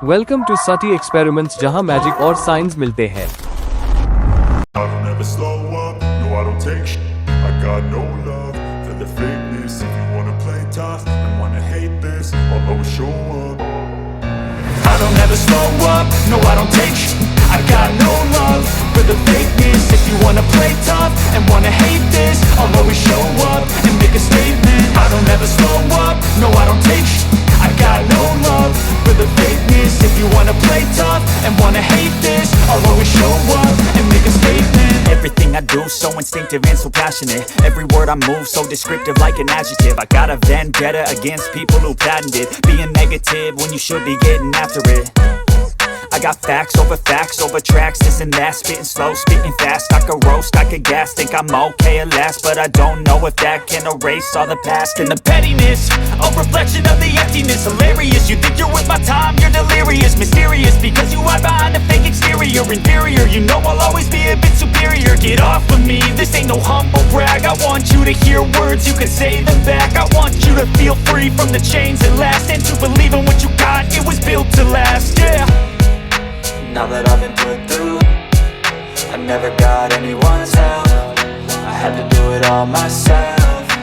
Welcome to सटी experiments, जहां magic और साइंस मिलते हैं। I don't ever slow up, no I don't take shit. I got no love for the fakeness. If you wanna play tough and wanna hate this, I'll always show up. I don't ever slow up, no I don't take shit. I got no love for the fakeness. If you wanna play tough and wanna hate this, I'll always show up and make a statement. I don't ever slow up, no I don't take shit. I got no love for the fakeness. If you wanna play tough and wanna hate this, I'll always show up and make a statement. Everything I do so instinctive and so passionate. Every word I move so descriptive like an adjective. I got a vendetta against people who patented being negative when you should be getting after it. I got facts over tracks, this and that. Spitting slow, spitting fast. I could roast, I could gas. Think I'm okay at last, but I don't know if that can erase all the past. And the pettiness, a reflection of the emptiness. Hilarious, you think you're worth my time, you're delirious. Mysterious, because you hide behind a fake exterior. Inferior, you know I'll always be a bit superior. Get off of me, this ain't no humble brag. I want you to hear words, you can say them back. I want you to feel free from the chains that last, and to believe in what you got, it was built to last, yeah. Now that I've been put through, I never got anyone's help. I had to do it all myself.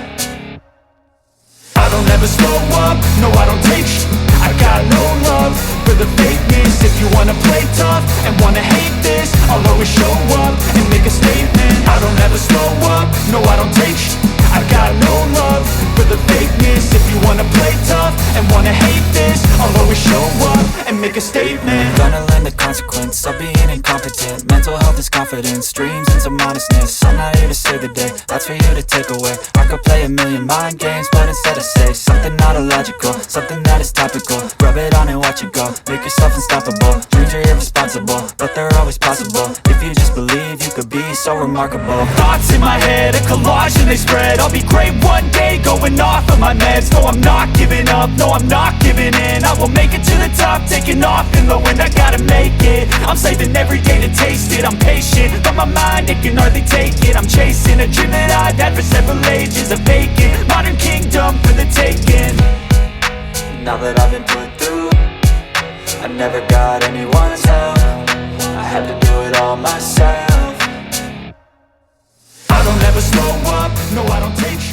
I don't ever slow up, no I don't take shit. I got no love for the fakeness. If you wanna play tough and wanna hate this, I'll always show up and make a statement. I don't ever slow up, no I don't take shit. I got no love for the fakeness. If you wanna play tough and wanna hate this, I'll always show up and make a statement. Gonna learn the consequence of being incompetent. Mental health is confidence, dreams and some honestness. I'm not here to save the day, that's for you to take away. I could play a million mind games, but instead I say something not illogical, something that is topical. Rub it on and watch it go, make yourself unstoppable. Dreams are irresponsible, but they're always possible. If you just believe, you could be so remarkable. Thoughts in my head, a collage and they spread. I'll be great one day, going off of my meds. No, I'm not giving up, no, I'm not giving in. I will make it to the top, taking off in the wind. I gotta make it, I'm saving every day to taste it. I'm patient, but my mind, it can hardly take it. I'm chasing a dream that I've had for several ages. A vacant, modern kingdom for the taking. Now that I've been put through, I never got anyone's help. I had to do it all myself. I don't ever slow up, no I don't take shit.